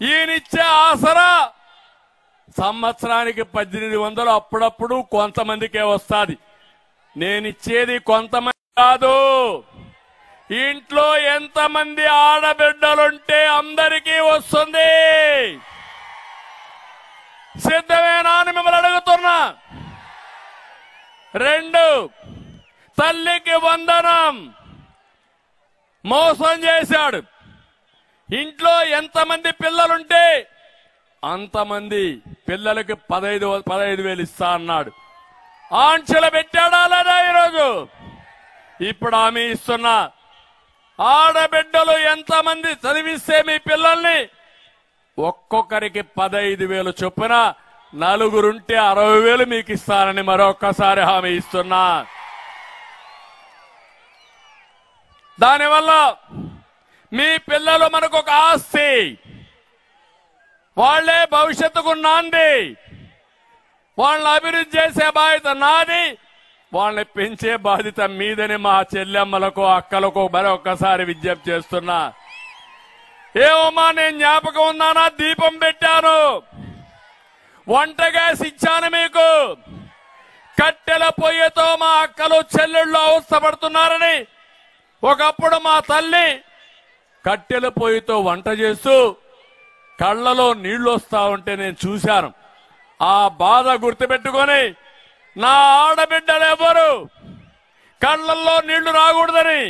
ఈయనిచ్చే ఆసరా సంవత్సరానికి 1800 అప్పుడప్పుడు కొంతమందికే వస్తుంది. నేనిచ్చేది కొంతమంది కాదు. ఇంట్లో ఎంతమంది ఆడబిడ్డలుంటే అందరికీ వస్తుంది. సిద్ధమేనా అని మిమ్మల్ని అడుగుతున్నా. 2, తల్లికి వందనం. మోసం చేశాడు. ఇంట్లో ఎంతమంది పిల్లలుంటే అంతమంది పిల్లలకి 15,000 ఇస్తా అన్నాడు. ఆంక్షలు పెట్టాడా లేదా? ఈరోజు ఇప్పుడు హామీ ఇస్తున్నా. ఆడబిడ్డలు ఎంతమంది చదివిస్తే మీ పిల్లల్ని ఒక్కొక్కరికి 15,000 చొప్పున, నలుగురుంటే 60,000 మీకు ఇస్తానని మరొక్కసారి హామీ ఇస్తున్నా. దానివల్ల మీ పిల్లలు మనకు ఒక ఆస్తి. వాళ్లే భవిష్యత్తుకు నాంది. వాళ్ళని అభివృద్ధి చేసే బాధ్యత నాది. వాళ్ళని పెంచే బాధ్యత మీదని మా చెల్లెమ్మలకు అక్కలకు మరొక్కసారి విజ్ఞప్తి చేస్తున్నా. ఏమమ్మా, నేను జ్ఞాపకం ఉన్నానా? దీపం పెట్టాను, వంట గ్యాస్ ఇచ్చాను మీకు. కట్టెల పొయ్యితో మా అక్కలు చెల్లెళ్ళు అవస్థపడుతున్నారని ఒకప్పుడు మా తల్లి కట్టెల పొయ్యితో వంట చేస్తూ కళ్ళలో నీళ్లు వస్తా ఉంటే నేను చూశాను. ఆ బాధ గుర్తుపెట్టుకొని నా ఆడబిడ్డలు ఎవరు కళ్ళల్లో నీళ్లు రాకూడదని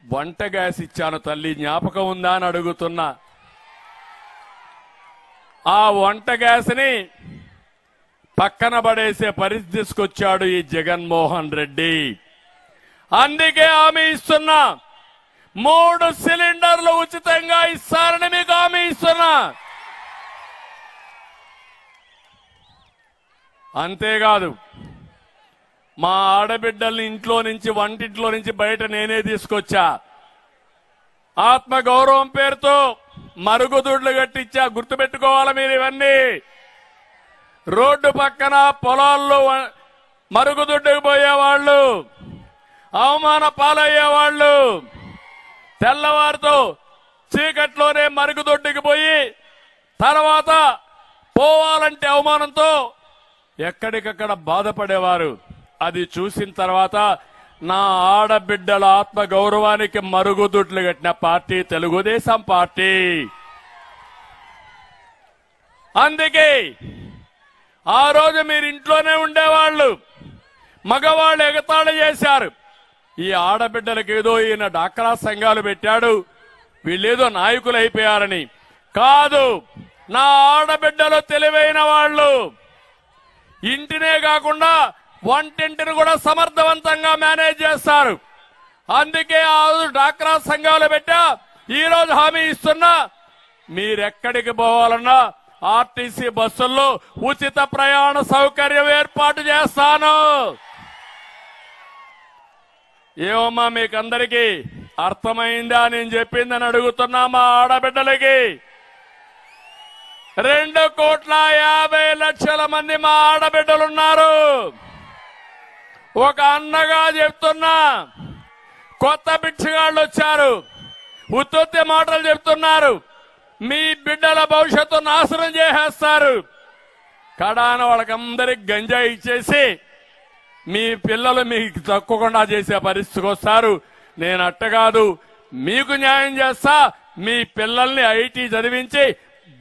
వంట గ్యాస్ ఇచ్చాను. తల్లి జ్ఞాపకం ఉందా అని అడుగుతున్నా. ఆ వంట గ్యాస్ ని పక్కన పడేసే పరిస్థితి తీసుకొచ్చాడు ఈ జగన్మోహన్ రెడ్డి. అందుకే హామీ ఇస్తున్నా. 3 సిలిండర్లు ఉచితంగా ఇస్తారని మీకు హామీ ఇస్తున్నా. అంతేకాదు, మా ఆడబిడ్డల్ని ఇంట్లో నుంచి, వంటింట్లో నుంచి బయట నేనే తీసుకొచ్చా. ఆత్మగౌరవం పేరుతో మరుగుదొడ్లు కట్టించా. గుర్తుపెట్టుకోవాలి మీరు ఇవన్నీ. రోడ్డు పక్కన పొలాల్లో మరుగుదొడ్డుకు పోయేవాళ్ళు, అవమాన పాలయ్యేవాళ్ళు, తెల్లవారితో చీకట్లోనే మరుగుదొడ్డుకి పోయి తర్వాత పోవాలంటే అవమానంతో ఎక్కడికక్కడ బాధపడేవారు. అది చూసిన తర్వాత నా ఆడబిడ్డల ఆత్మ గౌరవానికి మరుగుదొడ్లు కట్టిన పార్టీ తెలుగుదేశం పార్టీ. అందుకే ఆ రోజు మీరు ఇంట్లోనే ఉండేవాళ్ళు, మగవాళ్ళు ఎగతాళి చేశారు. ఈ ఆడబిడ్డలకు ఏదో ఈయన డాక్రా సంఘాలు పెట్టాడు, వీళ్ళేదో నాయకులు అయిపోయారని. కాదు, నా ఆడబిడ్డలు తెలివైన వాళ్ళు. ఇంటినే కాకుండా వంటింటిని కూడా సమర్థవంతంగా మేనేజ్ చేస్తారు. అందుకే ఆ డాక్రా సంఘాలు పెట్టా. ఈ రోజు హామీ ఇస్తున్నా, మీరెక్కడికి పోవాలన్నా ఆర్టీసీ బస్సుల్లో ఉచిత ప్రయాణ సౌకర్యం ఏర్పాటు చేస్తాను. ఏమమ్మా, మీకందరికీ అర్థమైందా నేను చెప్పిందని అడుగుతున్నా. మా ఆడబిడ్డలకి 2,50,00,000 మంది మా ఆడబిడ్డలున్నారు. ఒక అన్నగా చెప్తున్నా, కొత్త బిచ్చగాళ్ళు వచ్చారు, ఉత్తుత్తి మాటలు చెప్తున్నారు. మీ బిడ్డల భవిష్యత్తు నాశనం చేసేస్తారు. కడాన వాళ్ళకందరికి గంజాయి ఇచ్చేసి మీ పిల్లలు మీకు తక్కువకుండా చేసే పరిస్థితికి వస్తారు. నేను అట్టగాదు, మీకు న్యాయం చేస్తా. మీ పిల్లల్ని ఐటీ చదివించి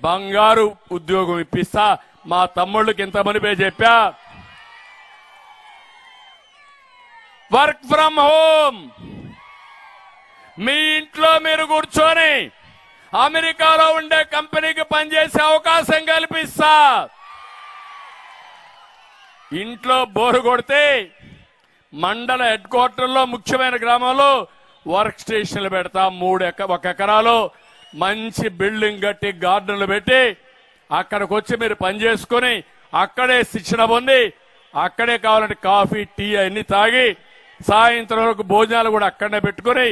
బంగారు ఉద్యోగం ఇప్పిస్తా. మా తమ్ముళ్ళకి ఇంత మునిపే చెప్పా. వర్క్ ఫ్రమ్ హోమ్, మీ ఇంట్లో మీరు కూర్చొని అమెరికాలో ఉండే కంపెనీకి పనిచేసే అవకాశం కల్పిస్తా. ఇంట్లో బోరు కొడితే మండల హెడ్ క్వార్టర్లో ముఖ్యమైన గ్రామంలో వర్క్ స్టేషన్లు పెడతా. 1 ఎకరాలో మంచి బిల్డింగ్ కట్టి గార్డెన్లు పెట్టి అక్కడికి వచ్చి మీరు పనిచేసుకుని అక్కడే శిక్షణ పొంది అక్కడే కావాలంటే కాఫీ, టీ అన్ని తాగి సాయంత్రం వరకు భోజనాలు కూడా అక్కడనే పెట్టుకుని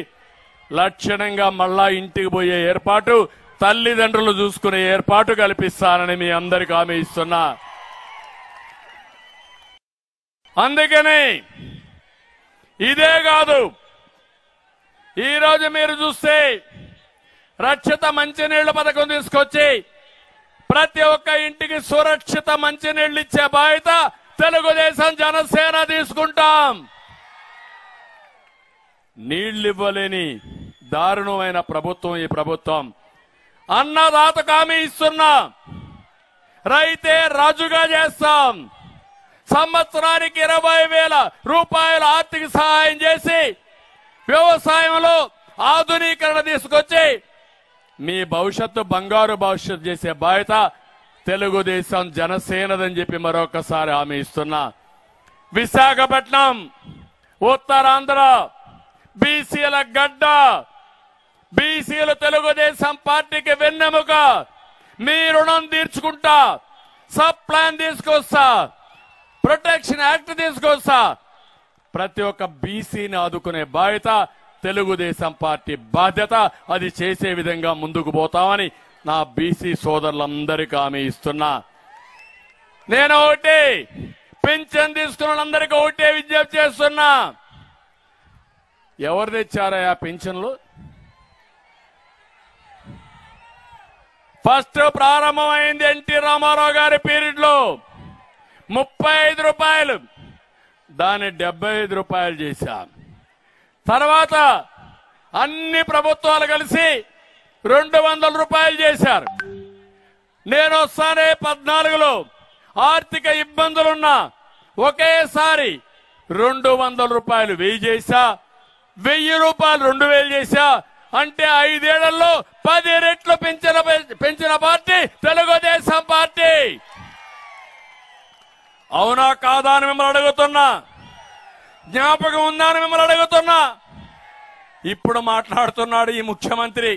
లక్షణంగా మళ్ళా ఇంటికి పోయే ఏర్పాటు, తల్లిదండ్రులు చూసుకునే ఏర్పాటు కల్పిస్తానని మీ అందరికీ హామీ ఇస్తున్నా. అందుకని ఇదే కాదు, ఈరోజు మీరు చూస్తే రక్షిత మంచినీళ్ల పథకం తీసుకొచ్చి ప్రతి ఒక్క ఇంటికి సురక్షిత మంచినీళ్లు ఇచ్చే బాధ్యత తెలుగుదేశం జనసేన తీసుకుంటాం. నీళ్లు ఇవ్వలేని దారుణమైన ప్రభుత్వం ఈ ప్రభుత్వం. అన్నదాతకు హామీ ఇస్తున్నా, రైతే రాజుగా చేస్తాం. సంవత్సరానికి 20,000 రూపాయల ఆర్థిక సహాయం చేసి వ్యవసాయంలో ఆధునీకరణ తీసుకొచ్చి మీ భవిష్యత్తు బంగారు భవిష్యత్తు చేసే బాధ్యత తెలుగుదేశం జనసేనదని చెప్పి మరొకసారి హామీ ఇస్తున్నా. విశాఖపట్నం ఉత్తరాంధ్ర బీసీల గడ్డ, బీసీలు తెలుగుదేశం పార్టీకి వెన్నెముక. మీ రుణం తీర్చుకుంటా, సబ్ ప్లాన్ తీసుకొస్తా, ప్రొటెక్షన్ యాక్ట్ తీసుకొస్తా. ప్రతి ఒక్క బీసీని ఆదుకునే బాధ్యత తెలుగుదేశం పార్టీ బాధ్యత. అది చేసే విధంగా ముందుకు పోతామని నా బీసీ సోదరులందరికీ హామీ ఇస్తున్నా. నేను ఒకటి పింఛన్ తీసుకున్న వాళ్ళందరికీ ఒకటే విజ్ఞప్తి చేస్తున్నా. ఎవరు తెచ్చారా ఆ పింఛన్లు? ఫస్ట్ ప్రారంభమైంది ఎన్టీ రామారావు గారి పీరియడ్ లో 35 రూపాయలు, దాన్ని 75 రూపాయలు చేశాం. తర్వాత అన్ని ప్రభుత్వాలు కలిసి 200 రూపాయలు చేశారు. నేను వస్తానే 14లో ఆర్థిక ఇబ్బందులున్నా ఒకేసారి 200 రూపాయలు 1000 చేశా, 1000 రూపాయలు 2000 చేశా. అంటే 5 ఏళ్లలో 10 రెట్లు పెంచిన పార్టీ తెలుగుదేశం పార్టీ. అవునా కాదా అని మిమ్మల్ని అడుగుతున్నా. జ్ఞాపకం ఉందా అని మిమ్మల్ని అడుగుతున్నా. ఇప్పుడు మాట్లాడుతున్నాడు ఈ ముఖ్యమంత్రి.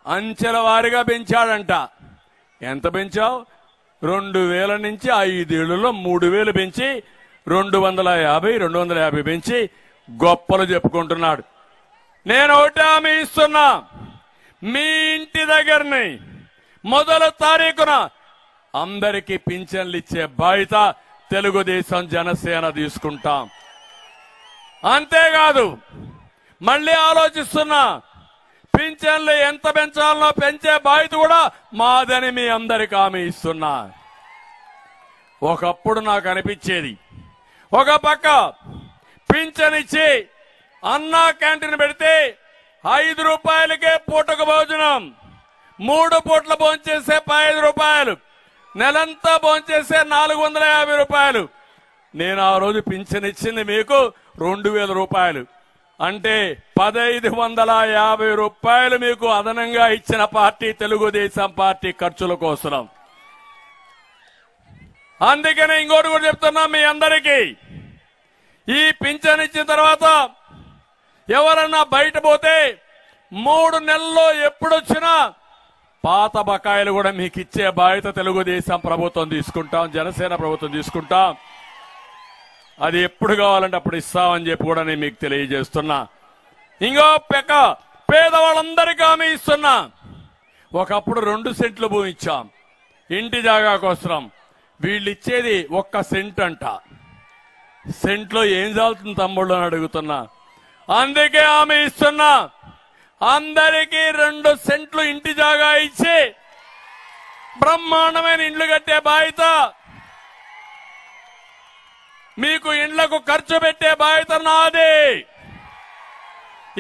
అంచెల వారీగా పెంచాడంట. ఎంత పెంచావు? 2000 నుంచి 5 ఏళ్లలో 3000 పెంచి 250 పెంచి గొప్పలు చెప్పుకుంటున్నాడు. నేను ఒకటి హామీ ఇస్తున్నా, మీ ఇంటి దగ్గరని మొదటి తారీఖున అందరికీ పింఛన్లు ఇచ్చే బాధ్యత తెలుగుదేశం జనసేన తీసుకుంటాం. అంతేకాదు మళ్ళీ ఆలోచిస్తున్నా, పింఛన్లు ఎంత పెంచాలనో పెంచే బాధ్యత కూడా మాదని మీ అందరికీ హామీ ఇస్తున్నా. ఒకప్పుడు నాకు అనిపించేది, ఒక పక్క పింఛన్ ఇచ్చి అన్నా క్యాంటీన్ పెడితే 5 రూపాయలకే పూటకు భోజనం, 3 పూట్ల భోంచేసే 5 రూపాయలు, నెలంతా భోంచేసే 450 రూపాయలు. నేను ఆ రోజు పింఛన్ ఇచ్చింది మీకు 2000 రూపాయలు. అంటే 1550 రూపాయలు మీకు అదనంగా ఇచ్చిన పార్టీ తెలుగుదేశం పార్టీ ఖర్చుల కోసం. అందుకనే ఇంకోటి కూడా చెప్తున్నా మీ అందరికీ, ఈ పింఛన్ ఇచ్చిన తర్వాత ఎవరన్నా బయట పోతే 3 నెలల్లో ఎప్పుడొచ్చినా పాత బకాయిలు కూడా మీకు ఇచ్చే బాధ్యత తెలుగుదేశం ప్రభుత్వం తీసుకుంటాం, జనసేన ప్రభుత్వం తీసుకుంటాం. అది ఎప్పుడు కావాలంటే అప్పుడు ఇస్తామని చెప్పి కూడా నేను మీకు తెలియజేస్తున్నా. ఇంకో పెక్క పేదవాళ్ళందరికీ హామీ ఇస్తున్నా. ఒకప్పుడు 2 సెంట్లు భూమి ఇచ్చాం ఇంటి జాగా కోసం. వీళ్ళు ఇచ్చేది 1 సెంట్ అంట. సెంట్లో ఏం చాలుతుంది తమ్ముళ్ళు అని అడుగుతున్నా. అందుకే హామీ ఇస్తున్నా, అందరికీ 2 సెంట్లు ఇంటి జాగా ఇచ్చి బ్రహ్మాండమైన ఇండ్లు కట్టే బాధ్యత, మీకు ఇండ్లకు ఖర్చు పెట్టే బాధ్యత నాది.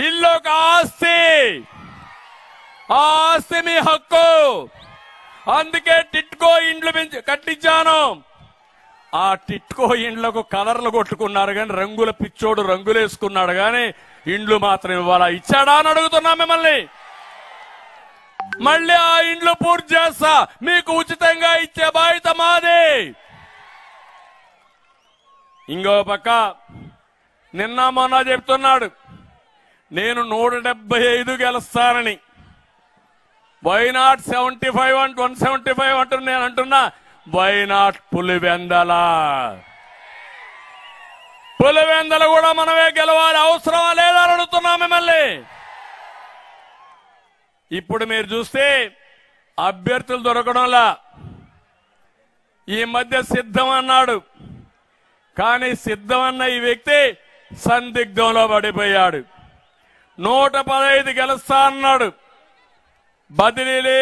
ఇల్లు ఒక ఆస్తి, ఆ ఆస్తి మీ హక్కు. అందుకే టిట్కో ఇండ్లు కట్టించాను. ఆ టిట్కో ఇండ్లకు కలర్లు కొట్టుకున్నారు కానీ రంగుల పిచ్చోడు రంగులేసుకున్నాడు కానీ ఇండ్లు మాత్రం ఇవ్వాలా? ఇచ్చాడా అని అడుగుతున్నా మిమ్మల్ని. మళ్ళీ ఆ ఇండ్లు పూర్తి చేస్తా, మీకు ఉచితంగా ఇచ్చే బాధ్యత మాది. ఇంకో పక్క నిన్న మొన్న చెప్తున్నాడు నేను 175 గెలుస్తానని. వై నాట్ 75 అంటూ 175 అంటూ నేను అంటున్నా. Why not Pulivendula? పులివెందల కూడా మనమే గెలవాలి, అవసరమా లేదా అని అడుగుతున్నా మిమ్మల్ని. ఇప్పుడు మీరు చూస్తే అభ్యర్థులు దొరకడంలా. ఈ మధ్య సిద్ధం అన్నాడు, కానీ సిద్ధం అన్న ఈ వ్యక్తి సందిగ్ధంలో పడిపోయాడు. 115 గెలుస్తా అన్నాడు. బదిలీలే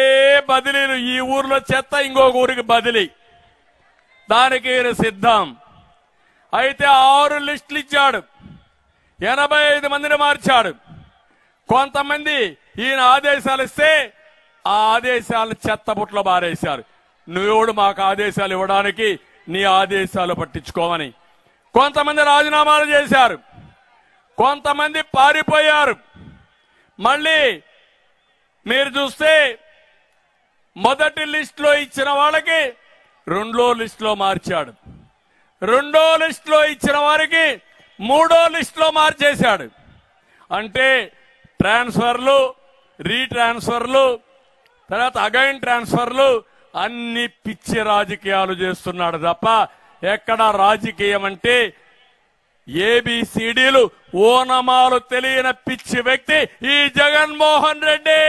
బదిలీలు. ఈ ఊర్లో చెత్త ఇంకొక ఊరికి బదిలీ. దానికి ఈయన సిద్ధం. అయితే 6 లిస్టులు ఇచ్చాడు. 85 మందిని మార్చాడు. కొంతమంది ఈయన ఆదేశాలు ఇస్తే ఆ ఆదేశాలను చెత్తబుట్లో బారేశారు. నువ్వెవడు మాకు ఆదేశాలు ఇవ్వడానికి, నీ ఆదేశాలు పట్టించుకోమని. కొంతమంది రాజీనామాలు చేశారు. కొంతమంది పారిపోయారు. మళ్ళీ మీరు చూస్తే మొదటి లిస్టులో ఇచ్చిన వాళ్ళకి రెండో లిస్టులో మార్చాడు. రెండో లిస్టులో ఇచ్చిన వారికి మూడో లిస్టులో మార్చేశాడు. అంటే ట్రాన్స్ఫర్లు, రీట్రాన్స్ఫర్లు, తర్వాత అగైన్ ట్రాన్స్ఫర్లు, అన్ని పిచ్చి రాజకీయాలు చేస్తున్నాడు తప్ప ఎక్కడ రాజకీయం అంటే ఏబిసిడీలు ఓనమాలు తెలియని పిచ్చి వ్యక్తి ఈ జగన్మోహన్ రెడ్డి.